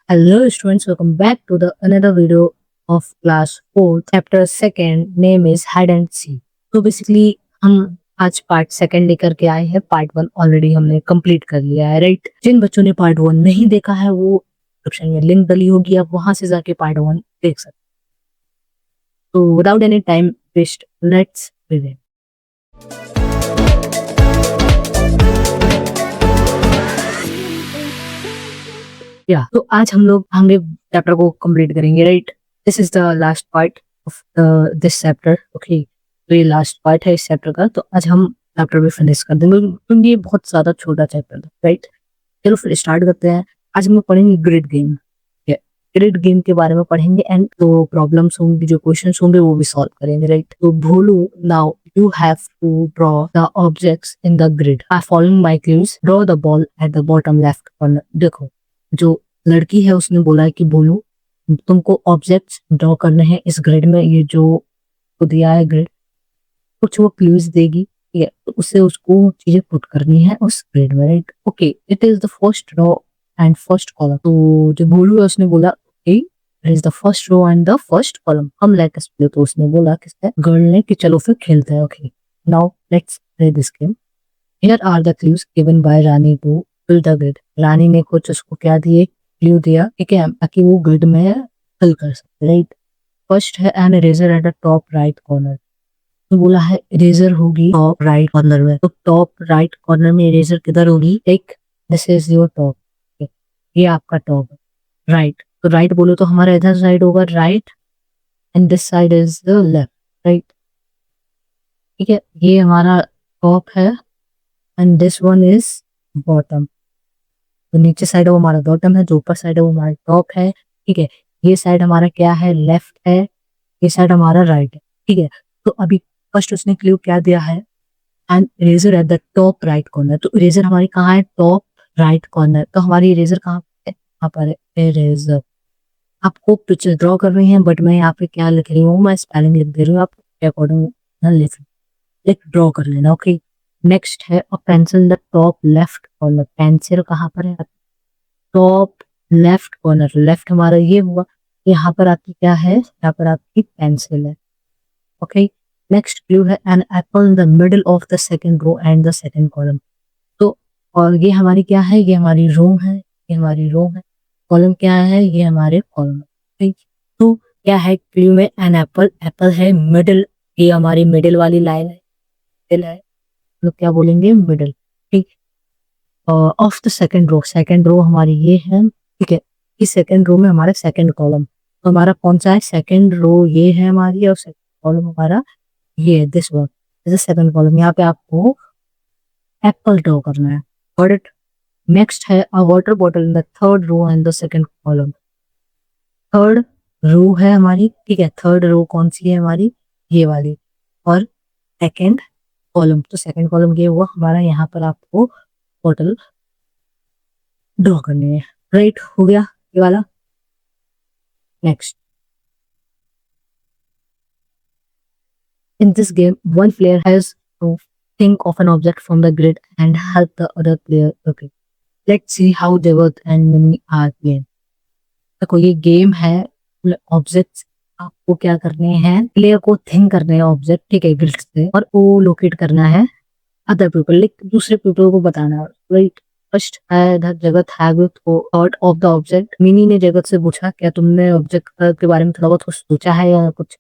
Hello students, welcome back to the another video of class 4 chapter 2nd name is hide and seek. तो basically हम आज part second लेकर के आए हैं। पार्ट 1 ऑलरेडी हमने कंप्लीट कर लिया है, राइट। जिन बच्चों ने पार्ट 1 नहीं देखा है वो डिस्क्रिप्शन में लिंक डली होगी, आप वहां से जाके पार्ट 1 देख सकते। तो without any time waste let's begin. तो आज हम लोग आगे चैप्टर को कंप्लीट करेंगे, right. This is the last part of this chapter. Okay, तो ये लास्ट पार्ट है इस चैप्टर का। तो आज हम चैप्टर भी फिनिश कर देंगे क्योंकि ये बहुत ज्यादा छोटा चैप्टर था, राइट। चलो फिर स्टार्ट करते हैं। आज हम लोग पढ़ेंगे ग्रिड गेम। ग्रिड गेम के बारे में पढ़ेंगे एंड जो प्रॉब्लम्स होंगी, जो क्वेश्चंस होंगे वो भी सॉल्व करेंगे, राइट। तो भोलू, now you have to draw the objects in the grid. By following my clues, draw the ball at the bottom left corner. देखो, जो लड़की है उसने बोला है कि बोलू तुमको ऑब्जेक्ट्स ड्रॉ करने हैं इस ग्रिड में। ये जो दिया है ग्रिड, कुछ वो क्लूज देगी, ठीक है, तो उससे उसको चीजें पुट करनी है उस ग्रिड में, right. Okay, it is the first row and first column. तो जो बोलू है उसने बोला okay is the first row and the first column. हम लेट्स प्ले, तो उसने बोला किसने, गर्ल ने, कि चलो फिर खेलते हैं। Okay, now let's play this game. Here are the clues given by Rani to fill the grid. Rani ने कुछ उसको क्या दिए, क्लू दिया, ठीक है, ताकि वो ग्रिड में फिल कर सके, राइट। फर्स्ट है an eraser at the top right corner. तो बोला है इरेजर होगी टॉप राइट कॉर्नर में। तो टॉप राइट कॉर्नर में इरेजर किधर होगी, एक दिस इज योर टॉप, ये आपका टॉप है, राइट। तो राइट बोलो तो हमारा इधर साइड होगा right and this side is the left, right, ठीक है। ये हमारा टॉप है and this one is bottom. तो नीचे साइड वो हमारा बॉटम है, जो ऊपर साइड है वो हमारा टॉप है, ठीक है। ये साइड हमारा क्या है, लेफ्ट है, ये साइड हमारा राइट है, ठीक है। तो अभी फर्स्ट उसने क्लू क्या दिया है, and eraser at the top right corner. तो इरेजर हमारी कहाँ है, टॉप राइट कॉर्नर। तो हमारी इरेजर कहाँ है, यहाँ पर है इरेजर। आपको पिक्चर ड्रॉ कर रही हैं बट मैं यहाँ पे क्या लिख रही हूँ, मैं स्पेलिंग लिख दे रही हूँ, आप अकॉर्डिंग लिख ड्रॉ कर लेना। ओके, नेक्स्ट है a pencil the top left corner. Pencil कहाँ पर है, टॉप लेफ्ट कॉर्नर। लेफ्ट हमारा ये हुआ, यहाँ पर आपकी क्या है, यहाँ पर आपकी पेंसिल है। ओके, नेक्स्ट क्लू है an apple in the middle of the second row and the second column. तो और ये हमारी क्या है, ये हमारी रो है, ये हमारी रो है। कॉलम क्या है, ये हमारे कॉलम, ठीक। तो क्या है क्लू में, एन एप्पल, एप्पल है मिडल, ये हमारी मिडल वाली लाइन है, मिडल है, तो क्या बोलेंगे, मिडल, ठीक। Of the second row, second row हमारी ये है, ठीक है। इस सेकंड रो में हमारा सेकंड कॉलम, तो हमारा कौन सा है, सेकंड रो ये है हमारी, और सेकंड कॉलम हमारा ये है, this one is second column. यहाँ पे आपको एप्पल ड्रॉ करना है, गॉट इट। नेक्स्ट है a water bottle in the third row and the second column. Third row है हमारी, ठीक है, थर्ड रो कौन सी है हमारी, ये वाली, और सेकंड कॉलम, तो सेकंड कॉलम ये हुआ हमारा, यहाँ पर आपको बॉटल ड्रॉ करनी है, राइट, हो गया ये वाला। Next, in this game one player has to think of an object from the grid and help the other player. Okay, let's see how they work and many are playing. देखो ये game है, objects आपको क्या करने हैं, player को think करने हैं ऑब्जेक्ट, ठीक है, ग्रिड से, और वो लोकेट करना है अदर पीपल, लाइक दूसरे पीपल को बताना, राइट। फर्स्ट है इधर जगत है तो thought of the object. Mini ने जगत से पूछा क्या तुमने ऑब्जेक्ट के बारे में थोड़ा बहुत कुछ सोचा है या कुछ,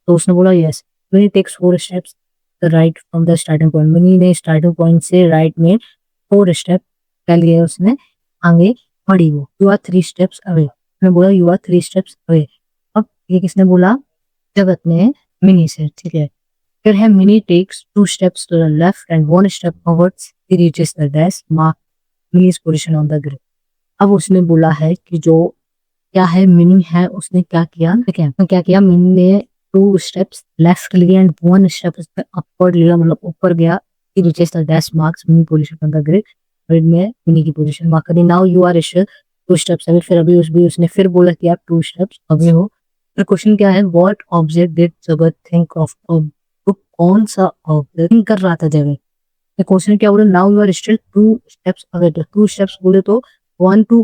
तो उसने बोला yes. Mini takes 4 steps right from the starting point. Mini ने स्टार्टिंग पॉइंट से राइट में 4 स्टेप कर लिए, उसने आगे बढ़ी, वो यू आर 3 स्टेप्स अवे। उसने बोला यू आर 3 स्टेप्स अवे। अब ये किसने बोला, जगत ने मिनी से, ठीक है। फिर है Mini takes 2 steps to the left and 1 step forwards, he reaches the dash mark Mini's position on the grid. अब उसने बोला है कि जो क्या है, मिनी है, उसने क्या किया, ठीक है, क्या किया, मिनी ने 2 स्टेप्स लेफ्ट लिए एंड 1 स्टेप अपवर्ड लिया, मतलब ऊपर गया, he reaches the dash marks Mini position on the grid. Grid में मिनी की पोजीशन मार्क करी। Now you are 2 steps away. फिर अभी उसने फिर बोला कि आप 2 स्टेप्स अवे हो। फिर क्वेश्चन क्या है, व्हाट ऑब्जेक्ट डिड जगत थिंक ऑफ, तो कौन सा ऑब्जेक्ट थिंक कर रहा था जगत। क्वेश्चन क्या बोले, now you are still 2 steps away. 2 steps बोले तो 1 to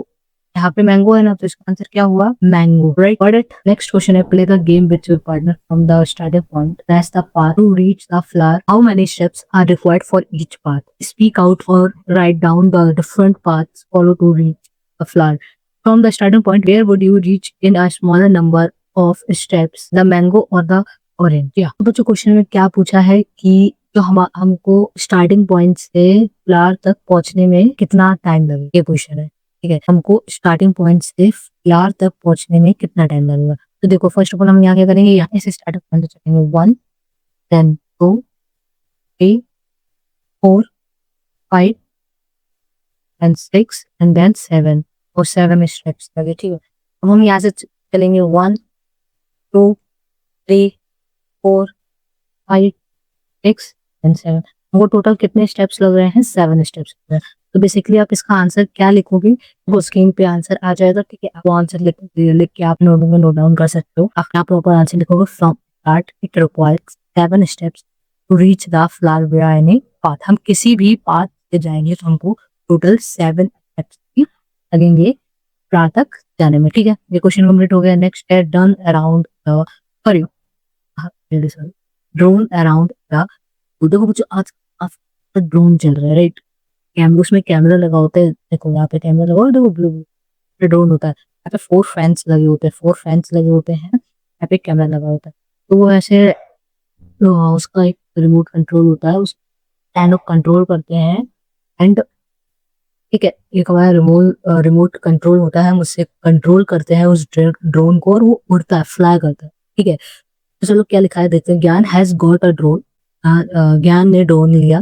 यहाँ पे मैंगो है ना, तो इसका आंसर क्या हुआ? Mango, right? Got it? Next question है, play the game with your partner from the starting point, that's the path to reach the flower, how many steps are required for each path, speak out और write down the different paths follow to reach the flower from the starting point, where would you reach in a smaller number of steps, the mango और the orange? या तो बच्चों question में क्या पूछा है कि जो हमको स्टार्टिंग पॉइंट से फ्लावर तक पहुंचने में कितना टाइम लगे, ये क्वेश्चन है। ठीक है, हमको स्टार्टिंग पॉइंट से फ्लावर तक पहुंचने में कितना टाइम लगेगा। तो देखो, फर्स्ट ऑफ ऑल हम यहाँ क्या करेंगे, यहाँ से स्टार्टिंग पॉइंट से चलेंगे 1, देन 2, 3, 4, 5 एंड 6 एंड देन 7, और 7 स्टेप्स लगे। ठीक है, अब हम यहाँ से चलेंगे 1, 2, 3, 4, 5, 6 एंड 7। वो टोटल कितने स्टेप्स लग रहे हैं? 7 स्टेप्स लग रहे हैं। तो बेसिकली आप इसका आंसर क्या लिखोगे, वो स्क्रीन पे आंसर आ जाएगा। ठीक है, आप वो आंसर लिख के आप नोटबुक में नोट डाउन कर सकते हो। आप प्रॉपर आंसर लिखोगे, from start it requires 7 steps to reach the flower via any path. हम किसी भी पाथ पे जाएंगे तो हमको टोटल 7 स्टेप्स ही लगेंगे फ्लावर तक जाने में। ठीक है, ये क्वेश्चन कंप्लीट हो गया। नेक्स्ट है done around the sorry drone around the. देखो बच्चों, आज ड्रोन चल रहा है, राइट? कैमरा, उसमें कैमरा लगा होता है। देखो यहाँ पे कैमरा लगा हुआ है, देखो ब्लू ड्रोन होता है। यहाँ पे 4 फैंस लगे होते हैं, 4 फैंस लगे होते हैं, यहाँ पे कैमरा लगा होता है। तो वो ऐसे उसका एक रिमोट कंट्रोल होता है, उस काइंड ऑफ कंट्रोल करते हैं। एंड ठीक है, एक हमारा रिमोट कंट्रोल होता है, हम उससे कंट्रोल करते हैं उस ड्रोन को, और वो उड़ता है, फ्लाई करता है। ठीक है, तो चलो क्या लिखा है देखते हैं। ज्ञान हैज गॉट अ ड्रोन, ज्ञान ने ड्रोन लिया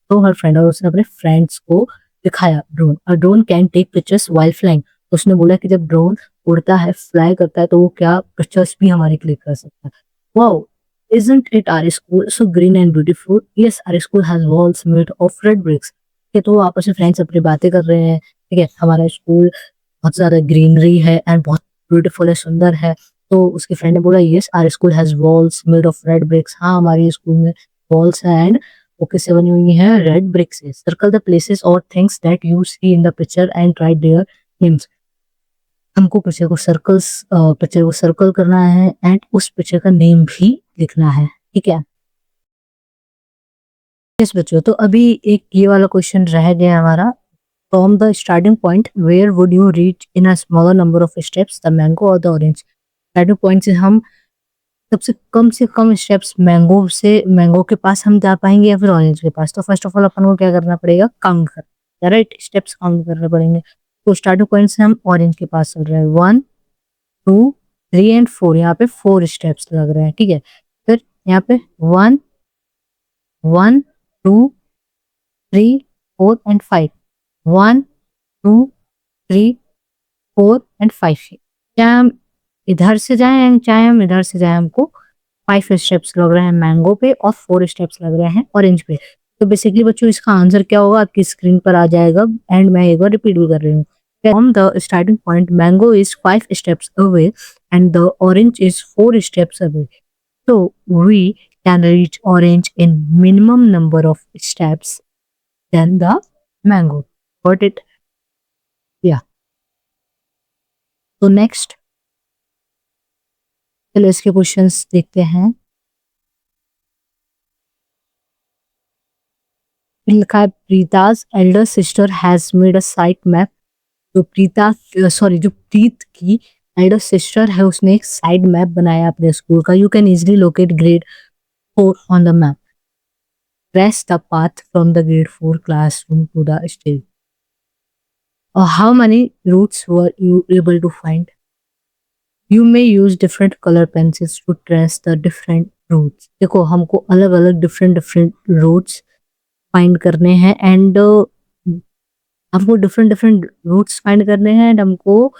तो हर फ्रेंड, और उसने अपने फ्रेंड्स को दिखाया ड्रोन। और drone can take pictures while flying. उसने बोला कि जब ड्रोन उड़ता है, फ्लाई करता है, तो वो क्या पिक्चर्स भी हमारी क्लिक कर सकता है। Wow, isn't it our school so green and beautiful? Yes, our school has walls made of red bricks. ये तो आपस में फ्रेंड्स अपनी बातें कर रहे हैं। ठीक है, हमारा स्कूल बहुत ज्यादा ग्रीनरी है एंड बहुत ब्यूटीफुल है, सुंदर है। तो उसके फ्रेंड ने बोला, yes our school has walls made of red bricks. हाँ, हमारी स्कूल में वॉल्स है एंड वो किससे बनी हुई है? रेड ब्रिक से। सर्कल द प्लेसेस और things that you see in the picture and write their names. हमको पिक्चर को सर्कल करना है एंड उस पिक्चर का नेम भी लिखना है। ठीक है, यस बच्चों, तो अभी एक ये वाला क्वेश्चन रह गया हमारा। From the starting point where would you reach in a smaller number of steps, the mango और द ऑरेंज। स्टार्टिंग पॉइंट से कम स्टेप्स मैंगो के पास हम जा पाएंगे या फिर ऑरेंज के पास। तो फर्स्ट ऑफ ऑल अपन को क्या करना पड़ेगा? काउंट करना, राइट? स्टेप्स काउंट करने पड़ेंगे। तो स्टार्टिंग पॉइंट से हम ऑरेंज के पास चल रहे हैं, 1, 2, 3 एंड 4। यहाँ पे 4 स्टेप्स लग रहे हैं। ठीक है, फिर यहाँ पे 1, 1, 2, 3, 4 एंड 5, 1, 2, 3, 4 एंड 5। चाहे हम इधर से जाएं चाहे हम इधर से जाएं, हमको 5 स्टेप्स लग रहे हैं मैंगो पे और 4 स्टेप्स लग रहे हैं ऑरेंज पे। तो बेसिकली बच्चों, इसका आंसर क्या होगा आपकी स्क्रीन पर आ जाएगा एंड मैं एक बार रिपीट भी कर रही हूँ। From the starting point mango is 5 steps away and the orange is 4 steps away. तो we can reach orange in minimum number of steps then the mango. Got it? या तो नेक्स्ट, चलो इसके क्वेश्चंस देखते हैं। लिखा है Preeta's elder sister has made a site map. तो जो प्रीत की एल्डर सिस्टर है, उसने एक साइड मैप बनाया अपने स्कूल का। You can easily locate grade 4 on the map. Trace the path from the grade 4 classroom to the stage. How many routes were you able to find? You may use different colour pencils to trace the different routes. देखो, हमको अलग अलग different roots find करने हैं and हमको different roots find करने हैं and हमको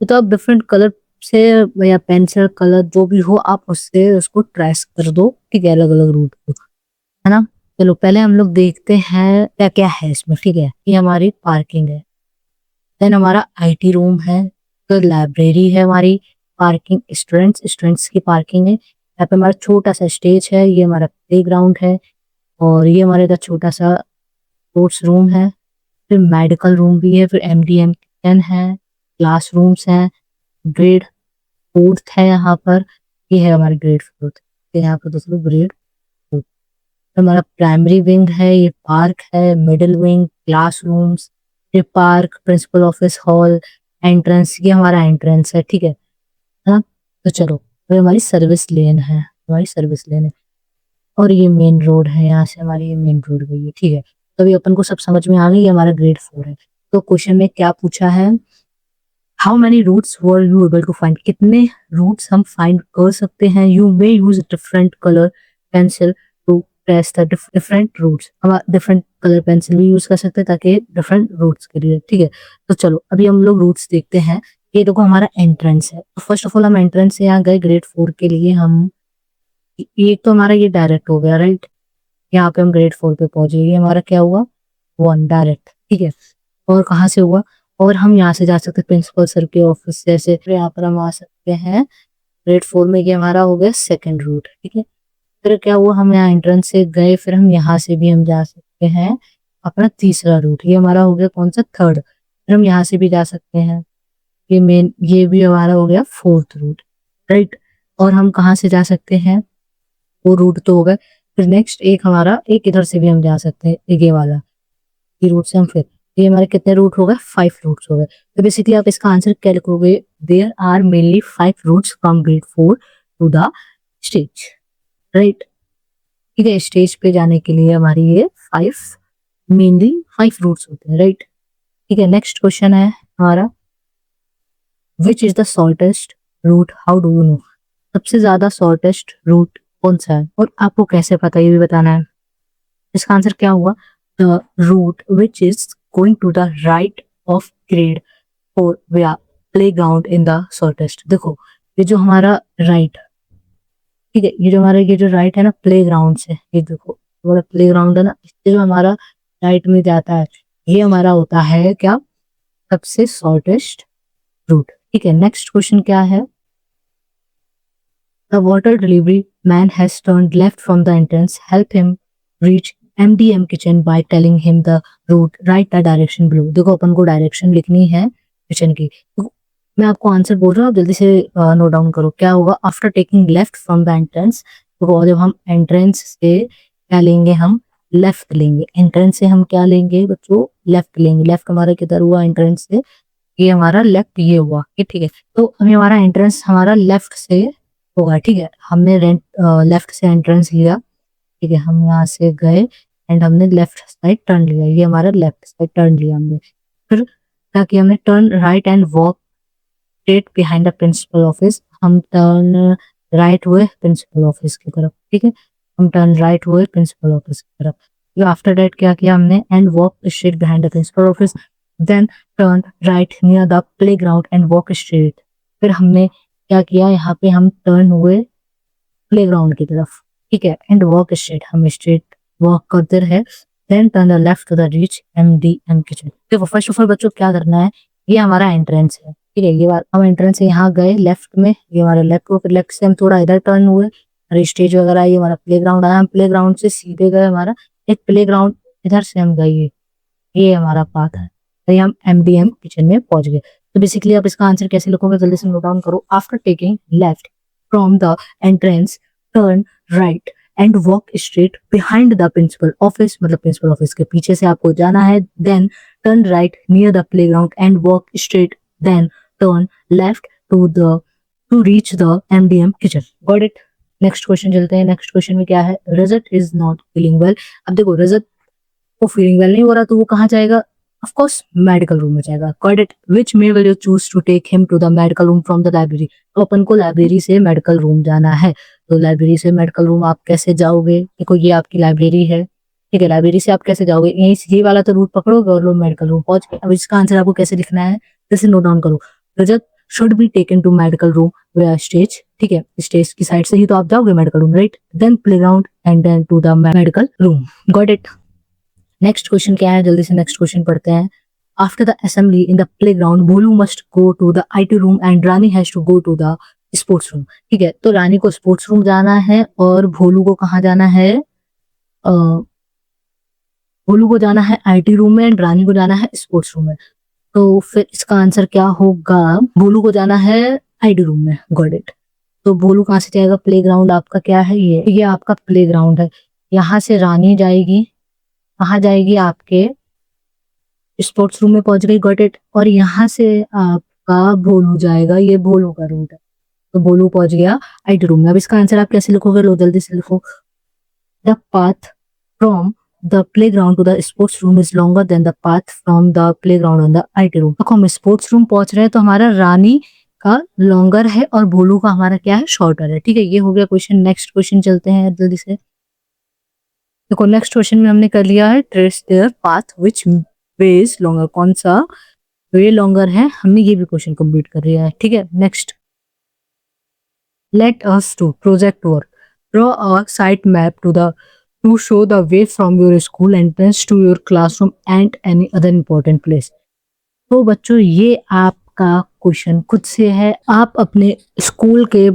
तो आप डिफरेंट कलर से या पेंसिल कलर जो भी हो, आप उससे उसको ट्रेस कर दो। ठीक है, अलग अलग रूट को, है ना? चलो पहले हम लोग देखते हैं क्या क्या है इसमें। ठीक है, ये हमारी पार्किंग है, देन हमारा आईटी रूम है, तो लाइब्रेरी है हमारी, पार्किंग स्टूडेंट्स की पार्किंग है। यहाँ पे हमारा छोटा सा स्टेज है, ये हमारा प्ले ग्राउंड है, और ये हमारे इधर छोटा सा स्पोर्ट्स रूम है। फिर मेडिकल रूम भी है, फिर एमडीएम किचन है, क्लासरूम्स हैं, ग्रेड फोर्थ है यहाँ पर, ये है हमारी ग्रेड फोर्थ, यहाँ पर दोस्तों ग्रेड फोर्थ। हमारा प्राइमरी विंग है, ये पार्क है, मिडिल विंग क्लासरूम्स, ये park, principal office hall, entrance, ये हमारा एंट्रेंस है, ठीक है ना। तो चलो, ये हमारी सर्विस लेन है, हमारी सर्विस लेन है, और ये मेन रोड है, यहाँ से हमारी ये मेन रोड गई है, ठीक है। तो अभी अपन को सब समझ में आ गई, ये हमारा ग्रेड 4 है। तो क्वेश्चन में क्या पूछा है, how many routes were you able to find, कितने रूट्स हम फाइंड कर सकते हैं। You may use different colour pencil to trace the different routes, हम डिफरेंट कलर पेंसिल भी यूज कर सकते हैं ताकि डिफरेंट रूट्स के लिए, ठीक है। तो चलो अभी हम लोग रूट्स देखते हैं। ये देखो हमारा एंट्रेंस है, तो फर्स्ट ऑफ ऑल हम एंट्रेंस से यहाँ गए ग्रेड 4 के लिए, हम ये तो हमारा ये डायरेक्ट हो गया, राइट। यहाँ पे हम ग्रेड 4 पे पहुंचे, ये हमारा क्या हुआ, 1 डायरेक्ट, ठीक है। और कहाँ से हुआ, और हम यहाँ से जा सकते हैं प्रिंसिपल सर के ऑफिस से, ऐसे फिर यहाँ पर हम आ सकते हैं ग्रेड 4 में, ये हमारा हो गया सेकंड रूट, ठीक है। फिर क्या हुआ, हम यहाँ एंट्रेंस से गए, फिर हम यहाँ से भी हम जा सकते हैं अपना तीसरा रूट, ये हमारा हो गया कौन सा, थर्ड। फिर हम यहाँ से भी जा सकते हैं, ये मेन, ये भी हमारा हो गया फोर्थ रूट, राइट। और हम कहाँ से जा सकते हैं, वो रूट तो हो गए। फिर नेक्स्ट एक हमारा, एक इधर से भी हम जा सकते हैं, ये वाला, ये रूट से हम फिर, ये हमारे कितने रूट हो गए, 5 रूट्स हो गए। तो बेसिकली आप इसका आंसर क्या लिखोगे, there are mainly 5 routes from grade 4 to the stage, right. ठीक है, स्टेज पे जाने के लिए हमारी ये 5 रूट्स होते हैं, राइट। ठीक है, नेक्स्ट क्वेश्चन है हमारा, which is the shortest route, how do you know, सबसे ज्यादा शॉर्टेस्ट रूट कौन सा है और आपको कैसे पता, ये भी बताना है। इसका आंसर क्या हुआ, the route which is going to the right of grade 4 way playground in the shortest. देखो ये जो हमारा राइट, ठीक है, ये जो हमारा ये जो राइट है ना प्ले ग्राउंड से, ये देखो हमारा प्ले ग्राउंड है ना, इससे जो हमारा राइट में जाता है, ये हमारा होता है क्या, सबसे शॉर्टेस्ट रूट। ठीक है, नेक्स्ट क्वेश्चन क्या है, the water delivery man has turned left from the entrance, help him reach MDM kitchen by telling him the route, write the direction below. देखो अपन को डायरेक्शन लिखनी है किचन की, तो मैं आपको आंसर बोल रहा हूँ, जल्दी से नोट डाउन करो। क्या होगा, after taking left from the entrance, तो जब हम एंट्रेंस से क्या लेंगे, हम लेफ्ट लेंगे, एंट्रेंस से हम क्या लेंगे बच्चों, लेफ्ट लेंगे। लेफ्ट हमारा किधर हुआ, एंट्रेंस से, ये हमारा लेफ्ट ये हुआ, ये ठीक है। तो हमें हमारा एंट्रेंस हमारा लेफ्ट से होगा, ठीक है। हमने लेफ्ट से एंट्रेंस लिया, ठीक है, हम यहाँ से गए एंड हमने लेफ्ट साइड टर्न लिया, ये हमारा लेफ्ट साइड टर्न लिया हमने। फिर क्या किया हमने, turn right and walk straight behind the principal office, हम टर्न राइट हुए प्रिंसिपल ऑफिस की तरफ, ठीक है, हम टर्न राइट हुए प्रिंसिपल ऑफिस की तरफ। आफ्टर दैट क्या किया हमने, and walk straight behind the principal office, then turn right near the playground and walk straight. फिर हमने क्या किया, यहाँ पे हम टर्न हुए प्ले ग्राउंड की तरफ, ठीक है, एंड वॉक स्ट्रेट, हम स्ट्रेट वॉक करते रहे, then turn the left to the reach MDM kitchen. देखो फर्स्ट ऑफ ऑल बच्चों क्या करना है, ये हमारा एंट्रेंस है, ठीक है, ये बात हम एंट्रेंस से यहाँ गए लेफ्ट में, ये हमारा लेफ्ट हो, फिर लेफ्ट से हम थोड़ा इधर टर्न हुए, हमारी स्टेज वगैरह, ये हमारा प्ले ग्राउंड आया, हम प्ले ग्राउंड से सीधे गए, हमारा एक प्ले ग्राउंड इधर से हम गए, ये हमारा पाथ है, तो हम MDM किचन में पहुंच गए। तो बेसिकली आप इसका आंसर कैसे लिखोगे, जल्दी से नोट डाउन करो। After taking left from the entrance, turn right and walk straight behind the principal office, मतलब प्रिंसिपल ऑफिस के पीछे से आपको जाना है, then turn right near the playground and walk straight, then turn left to reach the MDM kitchen. Got it. Next question चलते हैं। Next question में क्या है, Rajat is not feeling well. अब देखो रजत को फीलिंग वेल नहीं हो रहा, तो वो कहाँ जाएगा, ऑफ कोर्स मेडिकल रूम में जाएगा। Got it. Which way will you choose to take him to the medical room from the library. तो अपन को लाइब्रेरी से मेडिकल रूम जाना है, तो लाइब्रेरी से मेडिकल रूम आप कैसे जाओगे, देखो ये आपकी लाइब्रेरी है, ठीक है, लाइब्रेरी से आप कैसे जाओगे, यही ये वाला तो रूट पकड़ोगे और लोग मेडिकल रूम पहुंच गए। अब इसका आंसर आपको कैसे लिखना है, जैसे नोट डाउन करो, Rajat should be taken to medical room way stage, ठीक है, स्टेज की साइड से ही तो आप जाओगे medical room, right, then playground and then to the medical room. Got it. Next question क्या है, जल्दी से नेक्स्ट क्वेश्चन पढ़ते हैं। After the assembly in the playground, Bholu must go to the IT room and Rani has to go to the sports room. ठीक है, तो रानी को स्पोर्ट्स रूम जाना है और भोलू को कहाँ जाना है, भोलू को जाना है IT रूम में एंड रानी को जाना है स्पोर्ट्स रूम में। तो फिर इसका आंसर क्या होगा? भोलू को जाना है आईडी रूम में, गॉट इट। तो भोलू कहाँ से जाएगा? प्लेग्राउंड आपका क्या है? ये आपका प्लेग्राउंड है। यहाँ से रानी जाएगी, कहाँ जाएगी? आपके स्पोर्ट्स रूम में पहुंच गई, गॉट इट। और यहाँ से आपका भोलू जाएगा, ये भोलू का रूट है, तो भोलू पहुंच गया आईडी रूम में। अब इसका आंसर आप कैसे लिखोगे? लो जल्दी से लिखो। The path from the playground to the sports room is longer than the path from the playground on the IT room. देखो हम स्पोर्ट्स रूम पहुंच रहे हैं तो हमारा रानी का लॉन्गर है और भोलू का हमारा क्या है? शॉर्टर है। ठीक है, ये हो गया क्वेश्चन। नेक्स्ट क्वेश्चन चलते हैं जल्दी से। देखो नेक्स्ट क्वेश्चन में हमने कर लिया है trace there path which way is longer, कौन सा वे लॉन्गर है, हमने ये भी क्वेश्चन कंप्लीट कर लिया है। ठीक है, next let us do project work. Draw a site map to show the way from your school entrance to your classroom and any other important place. तो बच्चों ये आपका क्वेश्चन खुद से है। आप अपने स्कूल के,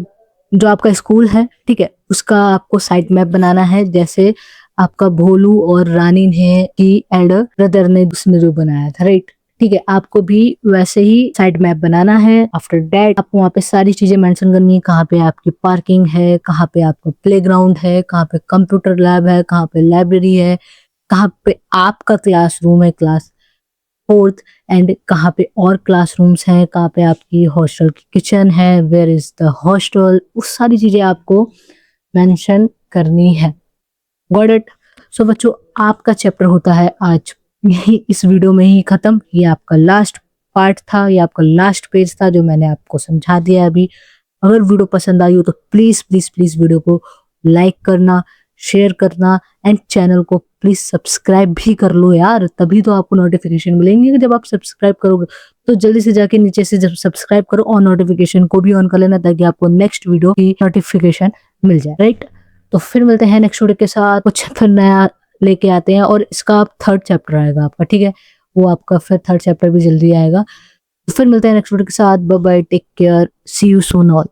जो आपका स्कूल है, ठीक है, उसका आपको साइट मैप बनाना है, जैसे आपका भोलू और रानी ने की एल्डर ब्रदर ने उसने जो बनाया था, राइट। ठीक है, आपको भी वैसे ही साइड मैप बनाना है। आफ्टर दैट आपको वहाँ पे सारी चीजें मेंशन करनी है, कहाँ पे आपकी पार्किंग है, कहाँ पे आपका प्लेग्राउंड है, कहाँ पे कंप्यूटर लैब है, कहाँ पे लाइब्रेरी है, कहाँ पे आपका क्लासरूम है, क्लास 4th, एंड कहाँ पे और क्लासरूम्स हैं, कहाँ पे आपकी हॉस्टल की किचन है, वेयर इज द हॉस्टल, उस सारी चीजें आपको मेंशन करनी है। Got it. सो बच्चों आपका चैप्टर होता है आज यही इस वीडियो में ही खत्म। ये आपका लास्ट पार्ट था, ये आपका लास्ट पेज था जो मैंने आपको समझा दिया अभी। अगर वीडियो पसंद आई हो तो प्लीज प्लीज प्लीज वीडियो को लाइक करना, शेयर करना एंड चैनल को प्लीज सब्सक्राइब भी कर लो यार, तभी तो आपको नोटिफिकेशन मिलेंगे। जब आप सब्सक्राइब करोगे तो जल्दी से जाके नीचे से जब सब्सक्राइब करो और नोटिफिकेशन को भी ऑन कर लेना, ताकि आपको नेक्स्ट वीडियो की नोटिफिकेशन मिल जाए, राइट। तो फिर मिलते हैं नेक्स्ट वीडियो के साथ, कुछ फिर नया लेके आते हैं, और इसका आप 3rd चैप्टर आएगा आपका, ठीक है, वो आपका फिर 3rd चैप्टर भी जल्दी आएगा। तो फिर मिलते हैं नेक्स्ट वीडियो के साथ। Bye bye, take care, see you soon all.